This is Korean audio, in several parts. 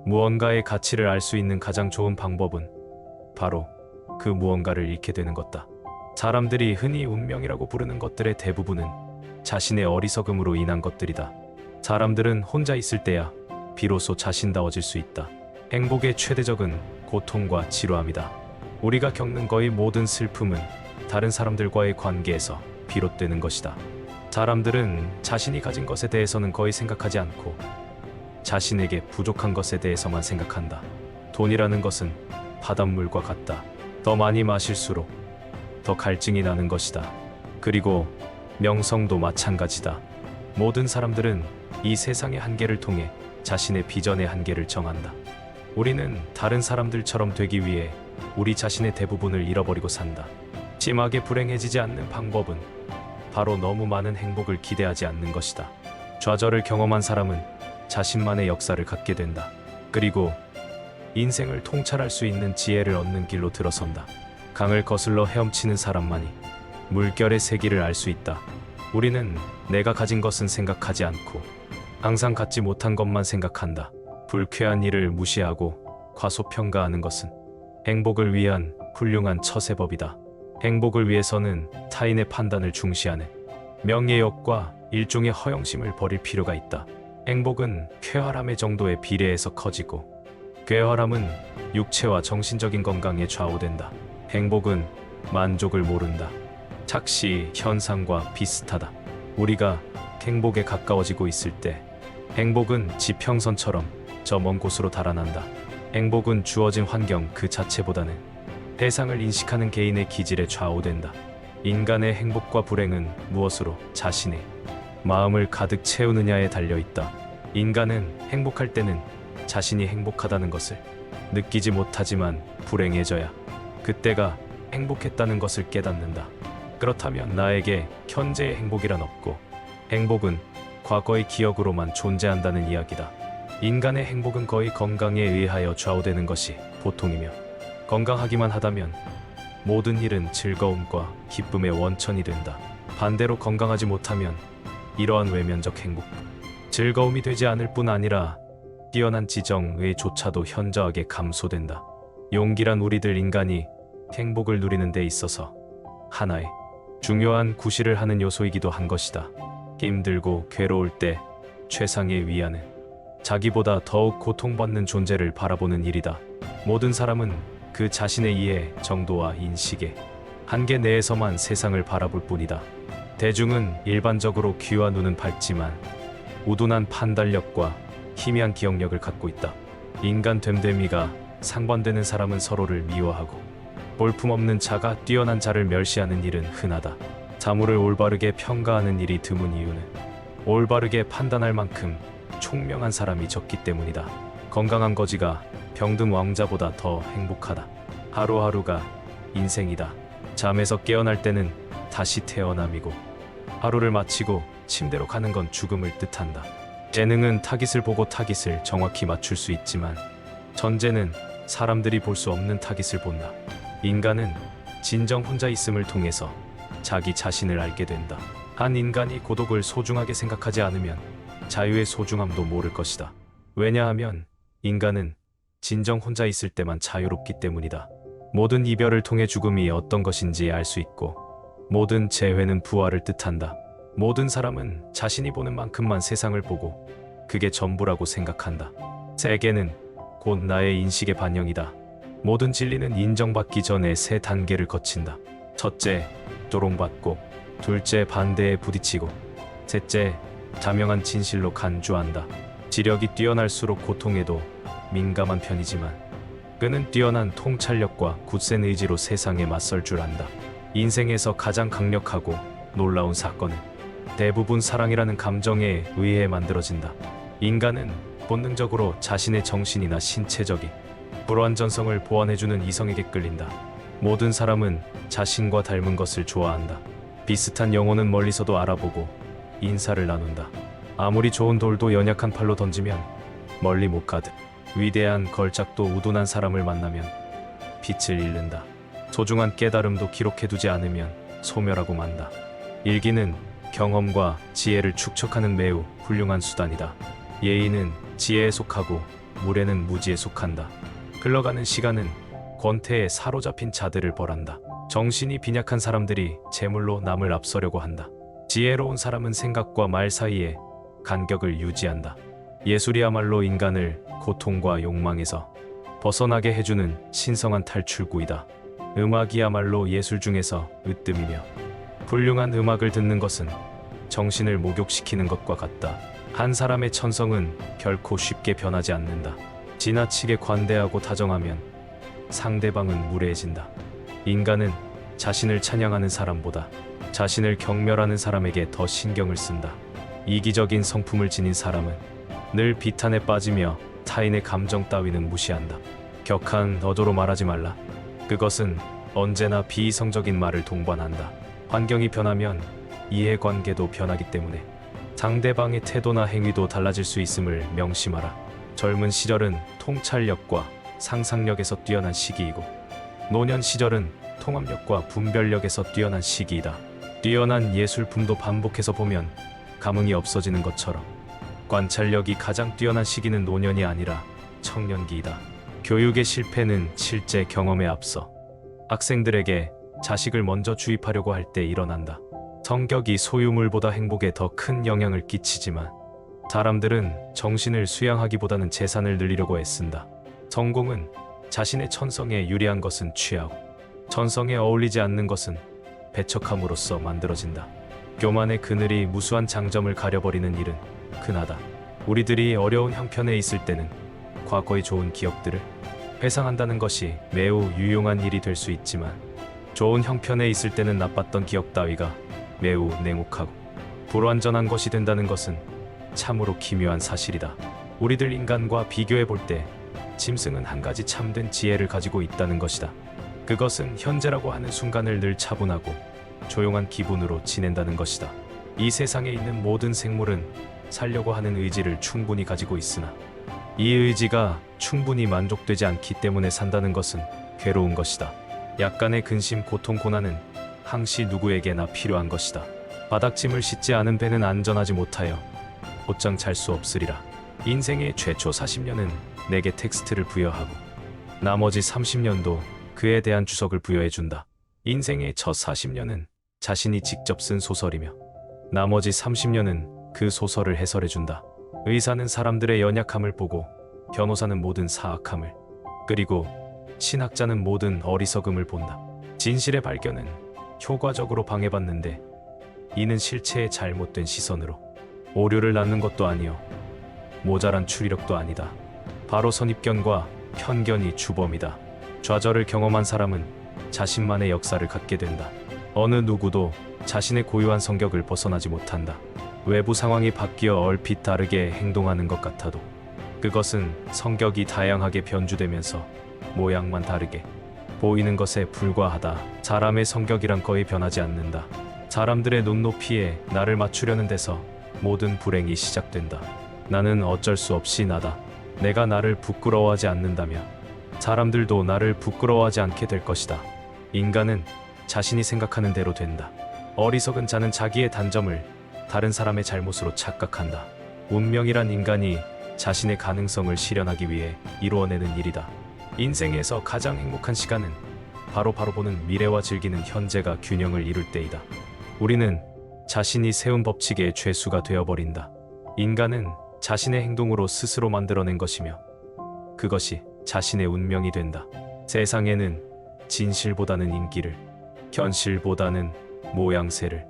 무언가의 가치를 알 수 있는 가장 좋은 방법은 바로 그 무언가를 잃게 되는 것다. 사람들이 흔히 운명이라고 부르는 것들의 대부분은 자신의 어리석음으로 인한 것들이다. 사람들은 혼자 있을 때야 비로소 자신다워질 수 있다. 행복의 최대적은 고통과 지루함이다. 우리가 겪는 거의 모든 슬픔은 다른 사람들과의 관계에서 비롯되는 것이다. 사람들은 자신이 가진 것에 대해서는 거의 생각하지 않고 자신에게 부족한 것에 대해서만 생각한다. 돈이라는 것은 바닷물과 같다. 더 많이 마실수록 더 갈증이 나는 것이다. 그리고 명성도 마찬가지다. 모든 사람들은 이 세상의 한계를 통해 자신의 비전의 한계를 정한다. 우리는 다른 사람들처럼 되기 위해 우리 자신의 대부분을 잃어버리고 산다. 심하게 불행해지지 않는 방법은 바로 너무 많은 행복을 기대하지 않는 것이다. 좌절을 경험한 사람은 자신만의 역사를 갖게 된다. 그리고 인생을 통찰할 수 있는 지혜를 얻는 길로 들어선다. 강을 거슬러 헤엄치는 사람만이 물결의 세기를 알 수 있다. 우리는 내가 가진 것은 생각하지 않고 항상 갖지 못한 것만 생각한다. 불쾌한 일을 무시하고 과소평가하는 것은 행복을 위한 훌륭한 처세법이다. 행복을 위해서는 타인의 판단을 중시하는 명예욕과 일종의 허영심을 버릴 필요가 있다. 행복은 쾌활함의 정도에 비례해서 커지고 괴활함은 육체와 정신적인 건강에 좌우된다. 행복은 만족을 모른다. 착시 현상과 비슷하다. 우리가 행복에 가까워지고 있을 때 행복은 지평선처럼 저 먼 곳으로 달아난다. 행복은 주어진 환경 그 자체보다는 대상을 인식하는 개인의 기질에 좌우된다. 인간의 행복과 불행은 무엇으로 자신의 마음을 가득 채우느냐에 달려있다. 인간은 행복할 때는 자신이 행복하다는 것을 느끼지 못하지만 불행해져야 그때가 행복했다는 것을 깨닫는다. 그렇다면 나에게 현재의 행복이란 없고 행복은 과거의 기억으로만 존재한다는 이야기다. 인간의 행복은 거의 건강에 의하여 좌우되는 것이 보통이며 건강하기만 하다면 모든 일은 즐거움과 기쁨의 원천이 된다. 반대로 건강하지 못하면 이러한 외면적 행복, 즐거움이 되지 않을 뿐 아니라 뛰어난 지정의조차도 현저하게 감소된다. 용기란 우리들 인간이 행복을 누리는 데 있어서 하나의 중요한 구실을 하는 요소이기도 한 것이다. 힘들고 괴로울 때 최상의 위안은 자기보다 더욱 고통받는 존재를 바라보는 일이다. 모든 사람은 그 자신의 이해, 정도와 인식의 한계 내에서만 세상을 바라볼 뿐이다. 대중은 일반적으로 귀와 눈은 밝지만 우둔한 판단력과 희미한 기억력을 갖고 있다. 인간 됨됨이가 상반되는 사람은 서로를 미워하고 볼품없는 자가 뛰어난 자를 멸시하는 일은 흔하다. 사물을 올바르게 평가하는 일이 드문 이유는 올바르게 판단할 만큼 총명한 사람이 적기 때문이다. 건강한 거지가 병든 왕자보다 더 행복하다. 하루하루가 인생이다. 잠에서 깨어날 때는 다시 태어남이고 하루를 마치고 침대로 가는 건 죽음을 뜻한다. 재능은 타깃을 보고 타깃을 정확히 맞출 수 있지만 천재는 사람들이 볼 수 없는 타깃을 본다. 인간은 진정 혼자 있음을 통해서 자기 자신을 알게 된다. 한 인간이 고독을 소중하게 생각하지 않으면 자유의 소중함도 모를 것이다. 왜냐하면 인간은 진정 혼자 있을 때만 자유롭기 때문이다. 모든 이별을 통해 죽음이 어떤 것인지 알 수 있고 모든 재회는 부활을 뜻한다. 모든 사람은 자신이 보는 만큼만 세상을 보고 그게 전부라고 생각한다. 세계는 곧 나의 인식의 반영이다. 모든 진리는 인정받기 전에 세 단계를 거친다. 첫째, 조롱받고, 둘째, 반대에 부딪히고, 셋째, 자명한 진실로 간주한다. 지력이 뛰어날수록 고통에도 민감한 편이지만 그는 뛰어난 통찰력과 굳센 의지로 세상에 맞설 줄 안다. 인생에서 가장 강력하고 놀라운 사건은 대부분 사랑이라는 감정에 의해 만들어진다. 인간은 본능적으로 자신의 정신이나 신체적인 불완전성을 보완해주는 이성에게 끌린다. 모든 사람은 자신과 닮은 것을 좋아한다. 비슷한 영혼은 멀리서도 알아보고 인사를 나눈다. 아무리 좋은 돌도 연약한 팔로 던지면 멀리 못 가듯 위대한 걸작도 우둔한 사람을 만나면 빛을 잃는다. 소중한 깨달음도 기록해두지 않으면 소멸하고 만다. 일기는 경험과 지혜를 축적하는 매우 훌륭한 수단이다. 예의는 지혜에 속하고 물에는 무지에 속한다. 흘러가는 시간은 권태에 사로잡힌 자들을 벌한다. 정신이 빈약한 사람들이 재물로 남을 앞서려고 한다. 지혜로운 사람은 생각과 말 사이에 간격을 유지한다. 예술이야말로 인간을 고통과 욕망에서 벗어나게 해주는 신성한 탈출구이다. 음악이야말로 예술 중에서 으뜸이며 훌륭한 음악을 듣는 것은 정신을 목욕시키는 것과 같다. 한 사람의 천성은 결코 쉽게 변하지 않는다. 지나치게 관대하고 다정하면 상대방은 무례해진다. 인간은 자신을 찬양하는 사람보다 자신을 경멸하는 사람에게 더 신경을 쓴다. 이기적인 성품을 지닌 사람은 늘 비탄에 빠지며 타인의 감정 따위는 무시한다. 격한 어조로 말하지 말라. 그것은 언제나 비이성적인 말을 동반한다. 환경이 변하면 이해관계도 변하기 때문에 상대방의 태도나 행위도 달라질 수 있음을 명심하라. 젊은 시절은 통찰력과 상상력에서 뛰어난 시기이고 노년 시절은 통합력과 분별력에서 뛰어난 시기이다. 뛰어난 예술품도 반복해서 보면 감흥이 없어지는 것처럼 관찰력이 가장 뛰어난 시기는 노년이 아니라 청년기이다. 교육의 실패는 실제 경험에 앞서 학생들에게 자식을 먼저 주입하려고 할 때 일어난다. 성격이 소유물보다 행복에 더 큰 영향을 끼치지만 사람들은 정신을 수양하기보다는 재산을 늘리려고 애쓴다. 성공은 자신의 천성에 유리한 것은 취하고 천성에 어울리지 않는 것은 배척함으로써 만들어진다. 교만의 그늘이 무수한 장점을 가려버리는 일은 흔하다. 우리들이 어려운 형편에 있을 때는 과거의 좋은 기억들을 회상한다는 것이 매우 유용한 일이 될 수 있지만 좋은 형편에 있을 때는 나빴던 기억 따위가 매우 냉혹하고 불완전한 것이 된다는 것은 참으로 기묘한 사실이다. 우리들 인간과 비교해 볼 때 짐승은 한 가지 참된 지혜를 가지고 있다는 것이다. 그것은 현재라고 하는 순간을 늘 차분하고 조용한 기분으로 지낸다는 것이다. 이 세상에 있는 모든 생물은 살려고 하는 의지를 충분히 가지고 있으나 이 의지가 충분히 만족되지 않기 때문에 산다는 것은 괴로운 것이다. 약간의 근심, 고통, 고난은 항시 누구에게나 필요한 것이다. 바닥짐을 싣지 않은 배는 안전하지 못하여 곧장 잘 수 없으리라. 인생의 최초 40년은 내게 텍스트를 부여하고 나머지 30년도 그에 대한 주석을 부여해준다. 인생의 첫 40년은 자신이 직접 쓴 소설이며 나머지 30년은 그 소설을 해설해준다. 의사는 사람들의 연약함을 보고 변호사는 모든 사악함을 그리고 신학자는 모든 어리석음을 본다. 진실의 발견은 효과적으로 방해받는데 이는 실체의 잘못된 시선으로 오류를 낳는 것도 아니요 모자란 추리력도 아니다. 바로 선입견과 편견이 주범이다. 좌절을 경험한 사람은 자신만의 역사를 갖게 된다. 어느 누구도 자신의 고유한 성격을 벗어나지 못한다. 외부 상황이 바뀌어 얼핏 다르게 행동하는 것 같아도 그것은 성격이 다양하게 변주되면서 모양만 다르게 보이는 것에 불과하다. 사람의 성격이란 거의 변하지 않는다. 사람들의 눈높이에 나를 맞추려는 데서 모든 불행이 시작된다. 나는 어쩔 수 없이 나다. 내가 나를 부끄러워하지 않는다면 사람들도 나를 부끄러워하지 않게 될 것이다. 인간은 자신이 생각하는 대로 된다. 어리석은 자는 자기의 단점을 다른 사람의 잘못으로 착각한다. 운명이란 인간이 자신의 가능성을 실현하기 위해 이루어내는 일이다. 인생에서 가장 행복한 시간은 바로 보는 미래와 즐기는 현재가 균형을 이룰 때이다. 우리는 자신이 세운 법칙의 죄수가 되어버린다. 인간은 자신의 행동으로 스스로 만들어낸 것이며 그것이 자신의 운명이 된다. 세상에는 진실보다는 인기를, 현실보다는 모양새를,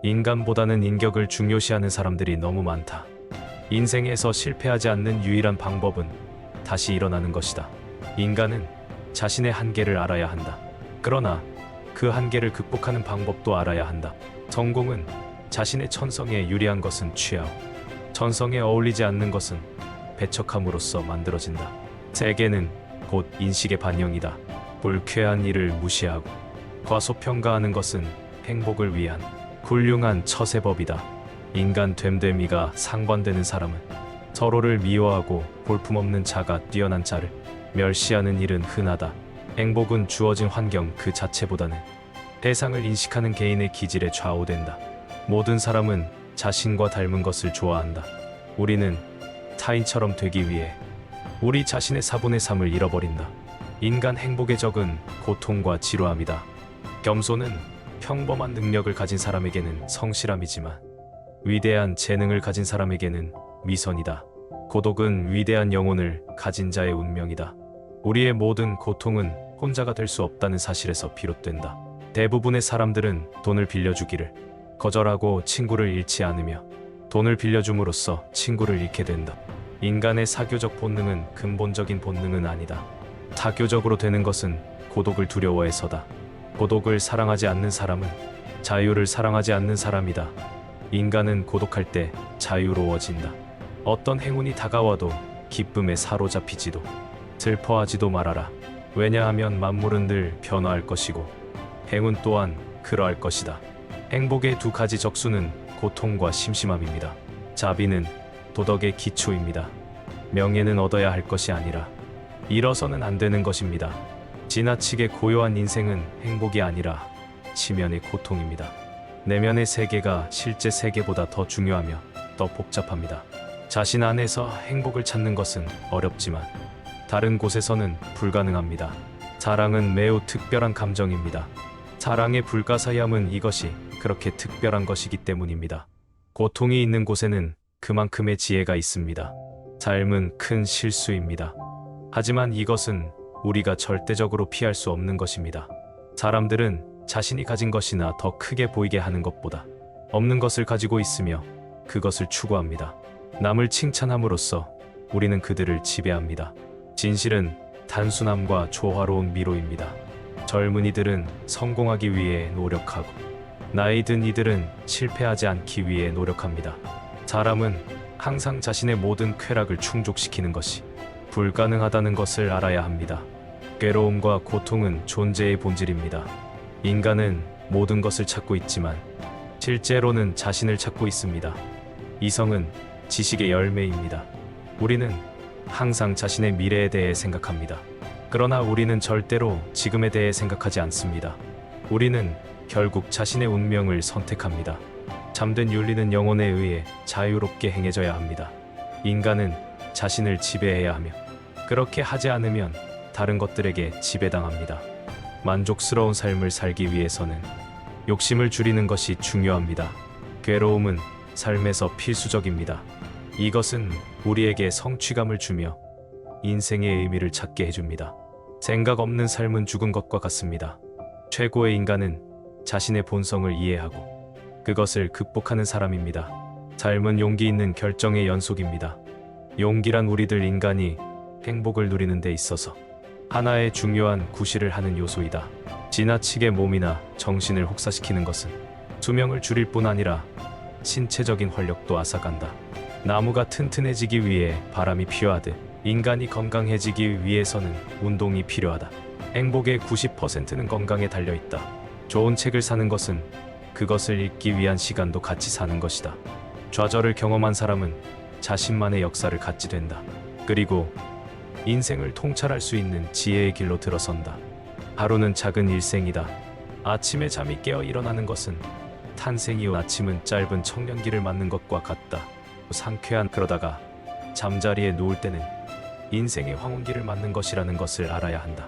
인간보다는 인격을 중요시하는 사람들이 너무 많다. 인생에서 실패하지 않는 유일한 방법은 다시 일어나는 것이다. 인간은 자신의 한계를 알아야 한다. 그러나 그 한계를 극복하는 방법도 알아야 한다. 성공은 자신의 천성에 유리한 것은 취하고 천성에 어울리지 않는 것은 배척함으로써 만들어진다. 세계는 곧 인식의 반영이다. 불쾌한 일을 무시하고 과소평가하는 것은 행복을 위한 훌륭한 처세법이다. 인간 됨됨이가 상반되는 사람은 서로를 미워하고 볼품없는 자가 뛰어난 자를 멸시하는 일은 흔하다. 행복은 주어진 환경 그 자체보다는 대상을 인식하는 개인의 기질에 좌우된다. 모든 사람은 자신과 닮은 것을 좋아한다. 우리는 타인처럼 되기 위해 우리 자신의 4분의 3을 잃어버린다. 인간 행복의 적은 고통과 지루함이다. 겸손은 평범한 능력을 가진 사람에게는 성실함이지만 위대한 재능을 가진 사람에게는 미선이다. 고독은 위대한 영혼을 가진 자의 운명이다. 우리의 모든 고통은 혼자가 될 수 없다는 사실에서 비롯된다. 대부분의 사람들은 돈을 빌려주기를 거절하고 친구를 잃지 않으며 돈을 빌려줌으로써 친구를 잃게 된다. 인간의 사교적 본능은 근본적인 본능은 아니다. 사교적으로 되는 것은 고독을 두려워해서다. 고독을 사랑하지 않는 사람은 자유를 사랑하지 않는 사람이다. 인간은 고독할 때 자유로워진다. 어떤 행운이 다가와도 기쁨에 사로잡히지도 슬퍼하지도 말아라. 왜냐하면 만물은 늘 변화할 것이고 행운 또한 그러할 것이다. 행복의 두 가지 적수는 고통과 심심함입니다. 자비는 도덕의 기초입니다. 명예는 얻어야 할 것이 아니라 잃어서는 안 되는 것입니다. 지나치게 고요한 인생은 행복이 아니라 치면의 고통입니다. 내면의 세계가 실제 세계보다 더 중요하며 더 복잡합니다. 자신 안에서 행복을 찾는 것은 어렵지만 다른 곳에서는 불가능합니다. 사랑은 매우 특별한 감정입니다. 사랑의 불가사의함은 이것이 그렇게 특별한 것이기 때문입니다. 고통이 있는 곳에는 그만큼의 지혜가 있습니다. 삶은 큰 실수입니다. 하지만 이것은 우리가 절대적으로 피할 수 없는 것입니다. 사람들은 자신이 가진 것이나 더 크게 보이게 하는 것보다 없는 것을 가지고 있으며 그것을 추구합니다. 남을 칭찬함으로써 우리는 그들을 지배합니다. 진실은 단순함과 조화로운 미로입니다. 젊은이들은 성공하기 위해 노력하고 나이 든 이들은 실패하지 않기 위해 노력합니다. 사람은 항상 자신의 모든 쾌락을 충족시키는 것이 불가능하다는 것을 알아야 합니다. 괴로움과 고통은 존재의 본질입니다. 인간은 모든 것을 찾고 있지만 실제로는 자신을 찾고 있습니다. 이성은 지식의 열매입니다. 우리는 항상 자신의 미래에 대해 생각합니다. 그러나 우리는 절대로 지금에 대해 생각하지 않습니다. 우리는 결국 자신의 운명을 선택합니다. 잠든 윤리는 영혼에 의해 자유롭게 행해져야 합니다. 인간은 자신을 지배해야 하며 그렇게 하지 않으면 다른 것들에게 지배당합니다. 만족스러운 삶을 살기 위해서는 욕심을 줄이는 것이 중요합니다. 괴로움은 삶에서 필수적입니다. 이것은 우리에게 성취감을 주며 인생의 의미를 찾게 해줍니다. 생각 없는 삶은 죽은 것과 같습니다. 최고의 인간은 자신의 본성을 이해하고 그것을 극복하는 사람입니다. 삶은 용기 있는 결정의 연속입니다. 용기란 우리들 인간이 행복을 누리는 데 있어서 하나의 중요한 구실을 하는 요소이다. 지나치게 몸이나 정신을 혹사시키는 것은 수명을 줄일 뿐 아니라 신체적인 활력도 앗아간다. 나무가 튼튼해지기 위해 바람이 필요하듯 인간이 건강해지기 위해서는 운동이 필요하다. 행복의 90%는 건강에 달려있다. 좋은 책을 사는 것은 그것을 읽기 위한 시간도 같이 사는 것이다. 좌절을 경험한 사람은 자신만의 역사를 갖게 된다. 그리고 인생을 통찰할 수 있는 지혜의 길로 들어선다. 하루는 작은 일생이다. 아침에 잠이 깨어 일어나는 것은 탄생이요 아침은 짧은 청년기를 맞는 것과 같다. 상쾌한 그러다가 잠자리에 누울 때는 인생의 황혼기를 맞는 것이라는 것을 알아야 한다.